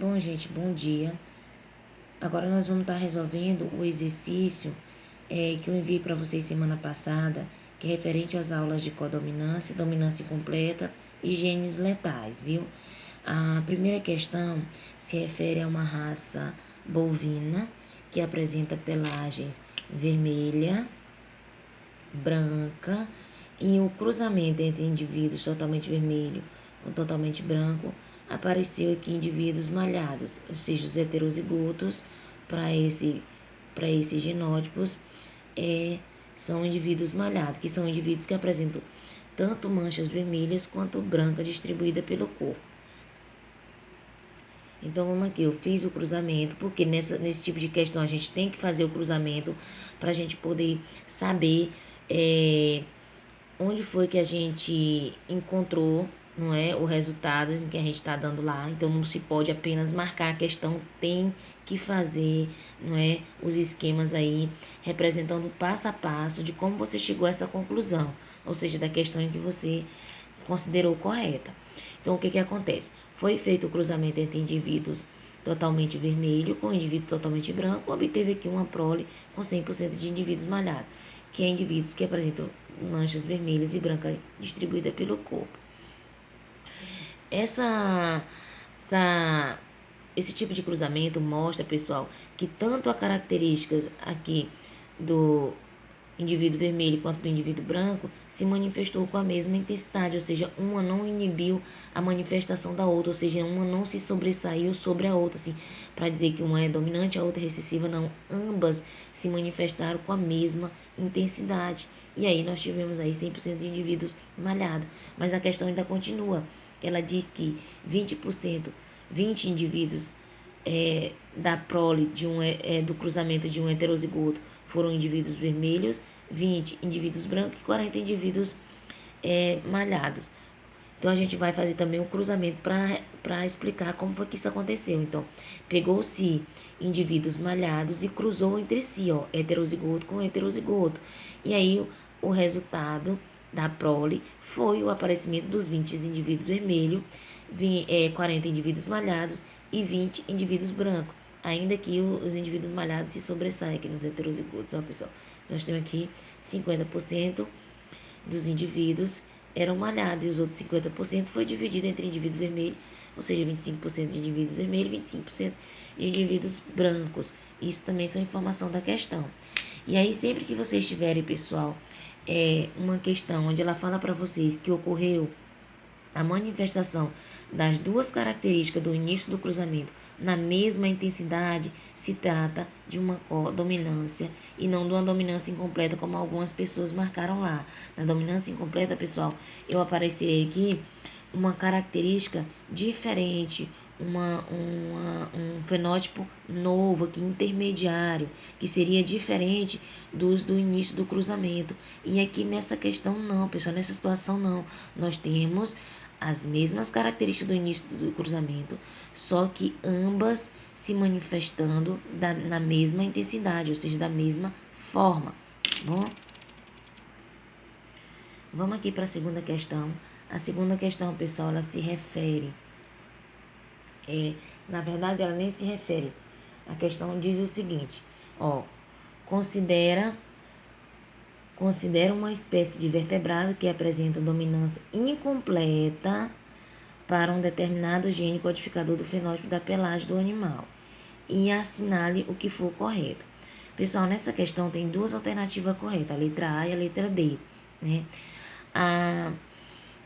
Bom, gente, bom dia. Agora nós vamos estar resolvendo o exercício que eu enviei para vocês semana passada, que é referente às aulas de codominância, dominância incompleta e genes letais, viu? A primeira questão se refere a uma raça bovina que apresenta pelagem vermelha, branca, e o cruzamento entre indivíduos totalmente vermelho ou totalmente branco apareceu aqui indivíduos malhados, ou seja, os heterozigotos para esses genótipos são indivíduos malhados, que são indivíduos que apresentam tanto manchas vermelhas quanto branca distribuída pelo corpo. Então vamos aqui, eu fiz o cruzamento, porque nesse tipo de questão a gente tem que fazer o cruzamento para a gente poder saber onde foi que a gente encontrou, não é, o resultado em que a gente está dando lá. Então não se pode apenas marcar a questão, tem que fazer, não é, os esquemas aí representando passo a passo de como você chegou a essa conclusão, ou seja, da questão em que você considerou correta. Então o que que acontece? Foi feito o cruzamento entre indivíduos totalmente vermelho com indivíduo totalmente branco, obteve aqui uma prole com 100% de indivíduos malhados, que é indivíduos que apresentam manchas vermelhas e brancas distribuídas pelo corpo. Esse tipo de cruzamento mostra, pessoal, que tanto as características aqui do indivíduo vermelho quanto do indivíduo branco se manifestou com a mesma intensidade, ou seja, uma não inibiu a manifestação da outra, ou seja, uma não se sobressaiu sobre a outra, assim, para dizer que uma é dominante, a outra é recessiva, não, ambas se manifestaram com a mesma intensidade. E aí nós tivemos aí 100% de indivíduos malhados, mas a questão ainda continua. Ela diz que 20 indivíduos da prole do cruzamento de um heterozigoto foram indivíduos vermelhos, 20 indivíduos brancos e 40 indivíduos malhados. Então a gente vai fazer também um cruzamento para explicar como foi que isso aconteceu. Então, pegou-se indivíduos malhados e cruzou entre si, ó, heterozigoto com heterozigoto. E aí o resultado da prole foi o aparecimento dos 20 indivíduos vermelhos, 40 indivíduos malhados e 20 indivíduos brancos. Ainda que os indivíduos malhados se sobressaem aqui nos heterozigotos. Ó, pessoal, nós temos aqui 50% dos indivíduos eram malhados e os outros 50% foi dividido entre indivíduos vermelhos, ou seja, 25% de indivíduos vermelhos e 25% de indivíduos brancos. Isso também são informação da questão. E aí, sempre que vocês tiverem, pessoal, uma questão onde ela fala para vocês que ocorreu a manifestação das duas características do início do cruzamento na mesma intensidade, se trata de uma dominância e não de uma dominância incompleta, como algumas pessoas marcaram lá. Na dominância incompleta, pessoal, eu aparecerei aqui uma característica diferente, um fenótipo novo aqui, intermediário, que seria diferente do início do cruzamento. E aqui nessa questão não, pessoal, nessa situação não. Nós temos as mesmas características do início do cruzamento, só que ambas se manifestando na mesma intensidade, ou seja, da mesma forma. Bom, vamos aqui para a segunda questão. A segunda questão, pessoal, ela se refere, na verdade, ela nem se refere. A questão diz o seguinte, ó, considera uma espécie de vertebrado que apresenta dominância incompleta para um determinado gene codificador do fenótipo da pelagem do animal e assinale o que for correto. Pessoal, nessa questão tem duas alternativas corretas, a letra A e a letra D, né?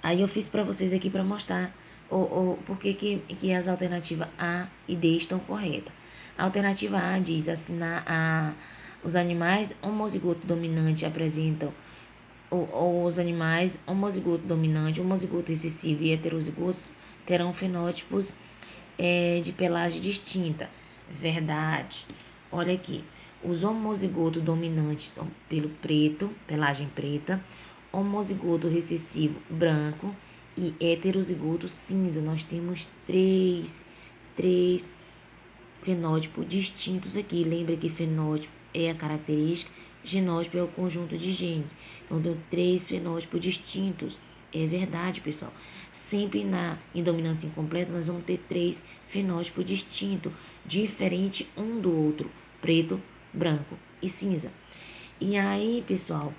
Aí eu fiz para vocês aqui para mostrar por que as alternativas A e D estão corretas. A alternativa A diz os animais homozigoto dominante apresentam os animais homozigoto dominante, homozigoto recessivo e heterozigotos terão fenótipos de pelagem distinta. Verdade. Olha aqui. Os homozigotos dominantes são pelo preto, pelagem preta, homozigoto recessivo branco e heterozigoto cinza. Nós temos três fenótipos distintos aqui. Lembra que fenótipo é a característica, genótipo é o conjunto de genes. Então, tem 3 fenótipos distintos É verdade, pessoal. Sempre em dominância incompleta, nós vamos ter 3 fenótipos distintos, diferente um do outro: preto, branco e cinza. E aí, pessoal,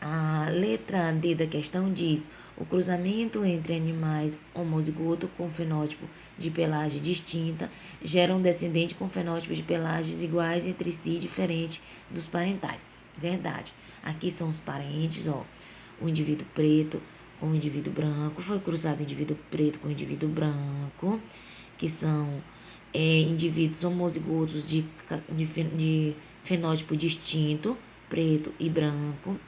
a letra D da questão diz: o cruzamento entre animais homozigotos com fenótipo de pelagem distinta gera um descendente com fenótipo de pelagens iguais entre si, diferente dos parentais. Verdade. Aqui são os parentes, ó. O indivíduo preto com o indivíduo branco, foi cruzado o indivíduo preto com o indivíduo branco, que são indivíduos homozigotos de fenótipo distinto, preto e branco,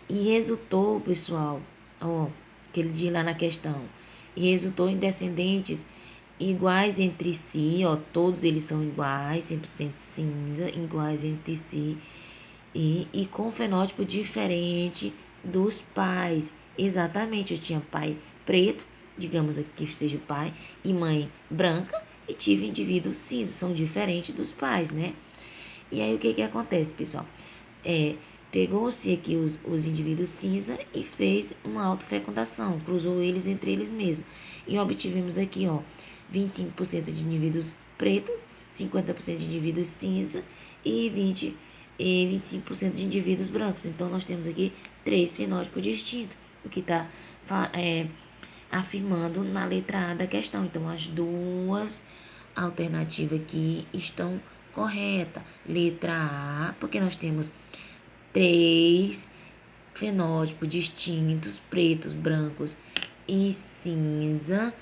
e resultou, pessoal, ó, que ele diz lá na questão, e resultou em descendentes iguais entre si, ó, todos eles são iguais, 100% cinza, iguais entre si, e com fenótipo diferente dos pais. Exatamente, eu tinha pai preto, digamos aqui que seja o pai, e mãe branca, e tive indivíduos cinza, são diferentes dos pais, né? E aí o que acontece, pessoal? Pegou-se aqui os indivíduos cinza e fez uma autofecundação, cruzou eles entre eles mesmos. E obtivemos aqui, ó, 25% de indivíduos pretos, 50% de indivíduos cinza e 25% de indivíduos brancos. Então, nós temos aqui 3 fenótipos distintos, o que está afirmando na letra A da questão. Então, as duas alternativas aqui estão corretas. Letra A, porque nós temos 3 fenótipos distintos, pretos, brancos e cinza.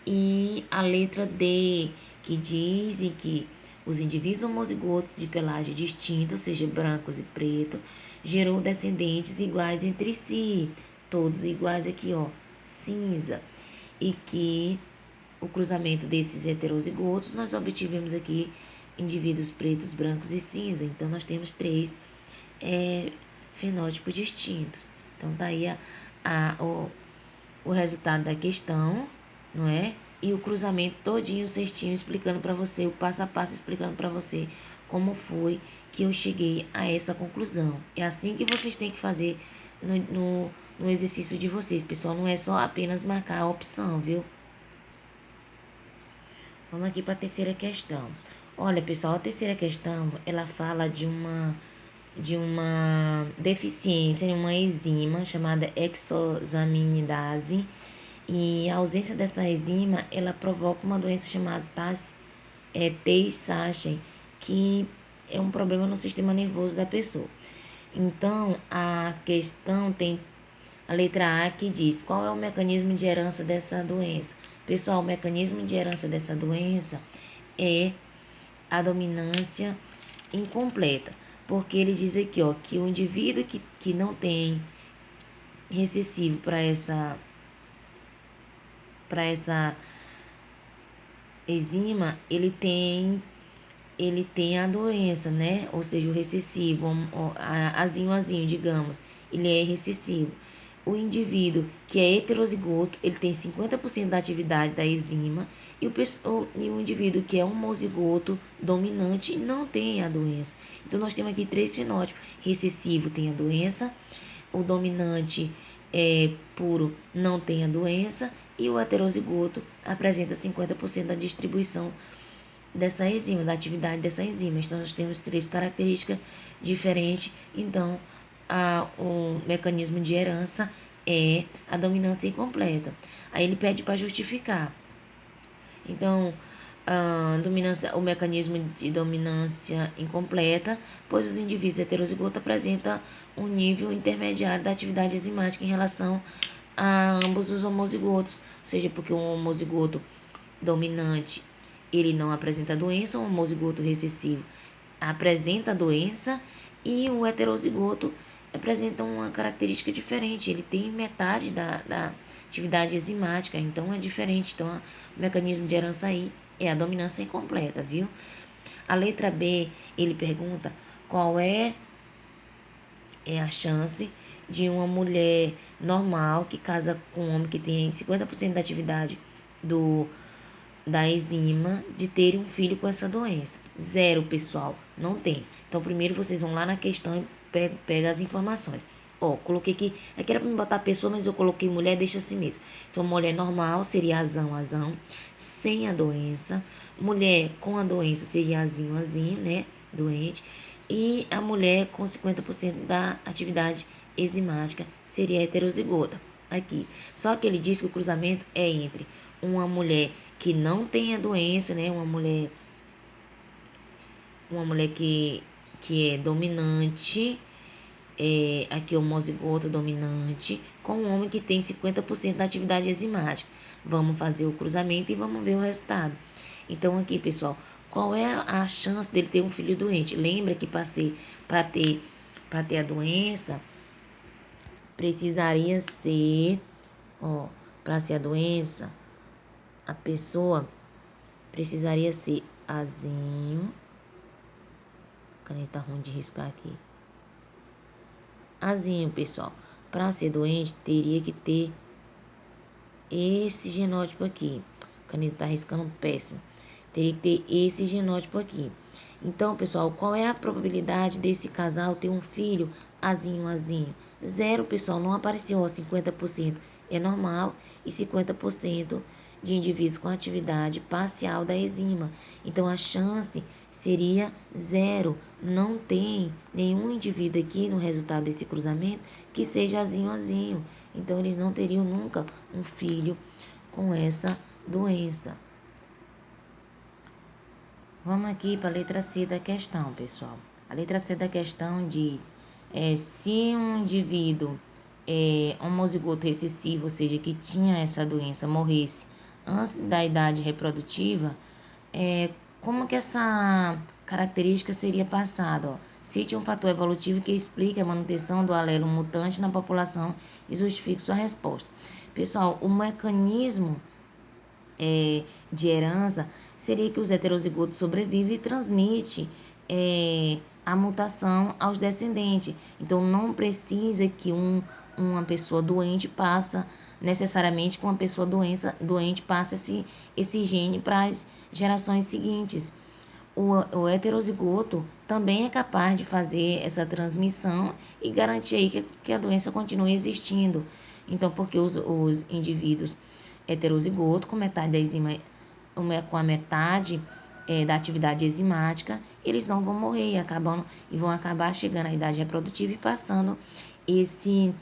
E a letra D, que dizem que os indivíduos homozigotos de pelagem distinta, ou seja, brancos e pretos, gerou descendentes iguais entre si, todos iguais aqui, ó, cinza. E que o cruzamento desses heterozigotos, nós obtivemos aqui indivíduos pretos, brancos e cinza. Então, nós temos 3 fenótipos distintos. Então, tá aí o resultado da questão, não é? E o cruzamento todinho, o cestinho, explicando para você, o passo a passo explicando para você como foi que eu cheguei a essa conclusão. É assim que vocês têm que fazer no exercício de vocês, pessoal. Não é só apenas marcar a opção, viu? Vamos aqui para a terceira questão. Olha, pessoal, a terceira questão, ela fala de uma deficiência em uma enzima chamada exosaminidase, e a ausência dessa enzima, ela provoca uma doença chamada Tay-Sachs, que é um problema no sistema nervoso da pessoa. Então, a questão tem a letra A, que diz: qual é o mecanismo de herança dessa doença? Pessoal, o mecanismo de herança dessa doença é a dominância incompleta, porque ele diz aqui, ó, que o indivíduo que não tem recessivo para essa enzima, ele tem a doença, né? Ou seja, o recessivo, azinho, digamos, ele é recessivo. O indivíduo que é heterozigoto, ele tem 50% da atividade da enzima, e o indivíduo que é homozigoto dominante não tem a doença. Então, nós temos aqui 3 fenótipos. Recessivo tem a doença, o dominante puro não tem a doença, e o heterozigoto apresenta 50% da distribuição dessa enzima, da atividade dessa enzima. Então, nós temos 3 características diferentes. Então, o mecanismo de herança é a dominância incompleta. Aí ele pede para justificar. Então, o mecanismo de dominância incompleta, pois os indivíduos heterozigotos apresentam um nível intermediário da atividade enzimática em relação a ambos os homozigotos, ou seja, porque o homozigoto dominante ele não apresenta doença, o homozigoto recessivo apresenta doença, e o heterozigoto apresenta uma característica diferente, ele tem metade da atividade enzimática, então é diferente. Então, o mecanismo de herança aí é a dominância incompleta, viu? A letra B, ele pergunta qual é a chance de uma mulher normal que casa com um homem que tem 50% da atividade da enzima de ter um filho com essa doença. 0, pessoal, não tem. Então, primeiro vocês vão lá na questão e pega as informações. Ó, coloquei aqui, aqui era pra me botar a pessoa, mas eu coloquei mulher, deixa assim mesmo. Então, mulher normal seria azão, sem a doença. Mulher com a doença seria azinho, né, doente. E a mulher com 50% da atividade enzimática seria heterozigota. Aqui. Só que ele diz que o cruzamento é entre uma mulher que não tem a doença, né, uma mulher que é dominante, aqui homozigota dominante, com um homem que tem 50% da atividade enzimática. Vamos fazer o cruzamento e vamos ver o resultado. Então, aqui, pessoal, qual é a chance dele ter um filho doente? Lembra que para ter a doença, precisaria ser, ó, para ser a doença, a pessoa precisaria ser azinho. A caneta ruim de riscar aqui. Azinho, pessoal. Para ser doente, teria que ter esse genótipo aqui. A caneta tá riscando péssimo. Teria que ter esse genótipo aqui. Então, pessoal, qual é a probabilidade desse casal ter um filho azinho? Zero, pessoal. Não apareceu, ó, 50% é normal e 50% de indivíduos com atividade parcial da enzima. Então, a chance seria zero. Não tem nenhum indivíduo aqui no resultado desse cruzamento que seja azinho. Então, eles não teriam nunca um filho com essa doença. Vamos aqui para a letra C da questão, pessoal. A letra C da questão diz, se um indivíduo homozigoto recessivo, ou seja, que tinha essa doença, morresse antes da idade reprodutiva, como que essa característica seria passada? Ó? Cite um fator evolutivo que explique a manutenção do alelo mutante na população e justifique sua resposta. Pessoal, o mecanismo de herança seria que os heterozigotos sobrevivem e transmitem a mutação aos descendentes. Então, não precisa que uma pessoa doente passa necessariamente que uma pessoa doente passe esse gene para as gerações seguintes. O heterozigoto também é capaz de fazer essa transmissão e garantir aí que a doença continue existindo. Então, porque os indivíduos heterozigoto com metade da enzima, com a metade da atividade enzimática, eles não vão morrer e vão acabar chegando à idade reprodutiva e passando esse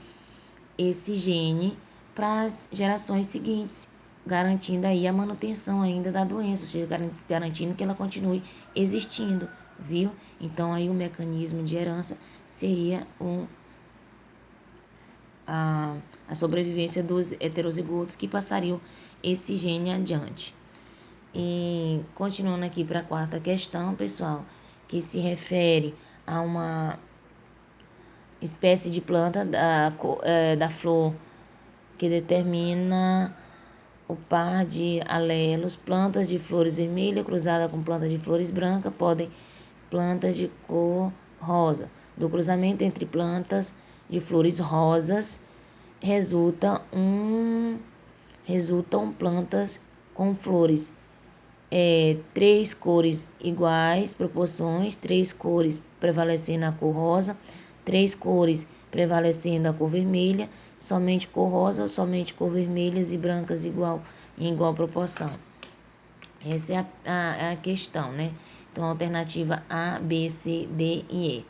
gene para as gerações seguintes, garantindo aí a manutenção ainda da doença, ou seja, garantindo que ela continue existindo, viu? Então, aí o mecanismo de herança seria a sobrevivência dos heterozigotos que passariam esse gene adiante. E continuando aqui para a quarta questão, pessoal, que se refere a uma espécie de planta da flor que determina o par de alelos. Plantas de flores vermelhas cruzadas com plantas de flores brancas podem plantas de cor rosa. Do cruzamento entre plantas de flores rosas resultam plantas com flores 3 cores iguais proporções, 3 cores prevalecendo a cor rosa, 3 cores prevalecendo a cor vermelha, somente cor rosa ou somente cor vermelhas e brancas em igual proporção. Essa é a questão, né? Então, a alternativa A, B, C, D e E.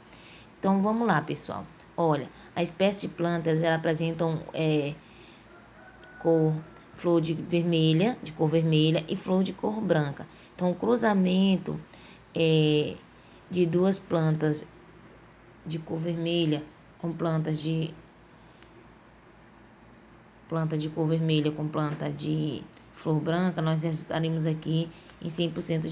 Então, vamos lá, pessoal. Olha, a espécie de plantas, ela apresentam flor de cor vermelha e flor de cor branca. Então, o cruzamento de duas plantas de cor vermelha com planta de cor vermelha com planta de flor branca, nós resultaremos aqui em 100%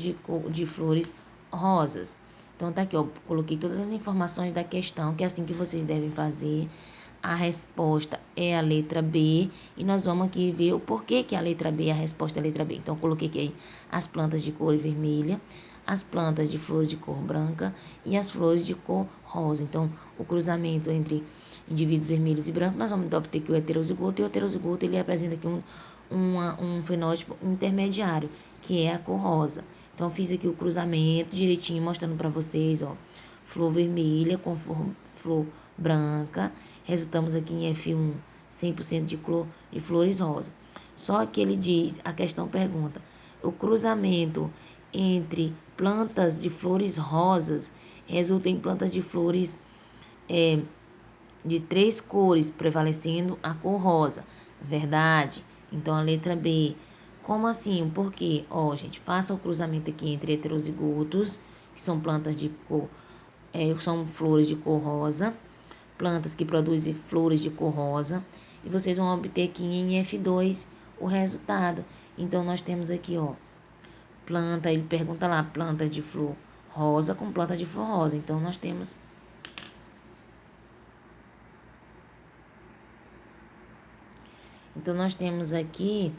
de flores rosas. Então, tá aqui, ó, coloquei todas as informações da questão, que é assim que vocês devem fazer. A resposta é a letra B, e nós vamos aqui ver o porquê que a letra B, a resposta é a letra B. Então, coloquei aqui as plantas de cor vermelha, as plantas de flores de cor branca e as flores de cor rosa. Então, o cruzamento entre indivíduos vermelhos e brancos, nós vamos obter que o heterozigoto, e o heterozigoto ele apresenta aqui um fenótipo intermediário, que é a cor rosa. Então, fiz aqui o cruzamento direitinho, mostrando para vocês, ó, flor vermelha com flor branca resultamos aqui em F1, 100% de flores rosa. Só que ele diz, a questão pergunta, o cruzamento entre plantas de flores rosas resulta em plantas de flores de 3 cores, prevalecendo a cor rosa. Verdade? Então, a letra B. Como assim? Por quê? Ó, gente, faça o cruzamento aqui entre heterozigotos, que são plantas de cor, são flores de cor rosa, plantas que produzem flores de cor rosa, e vocês vão obter aqui em F2 o resultado. Então, nós temos aqui, ó, planta, ele pergunta lá, planta de flor rosa com planta de flor rosa. Então, nós temos aqui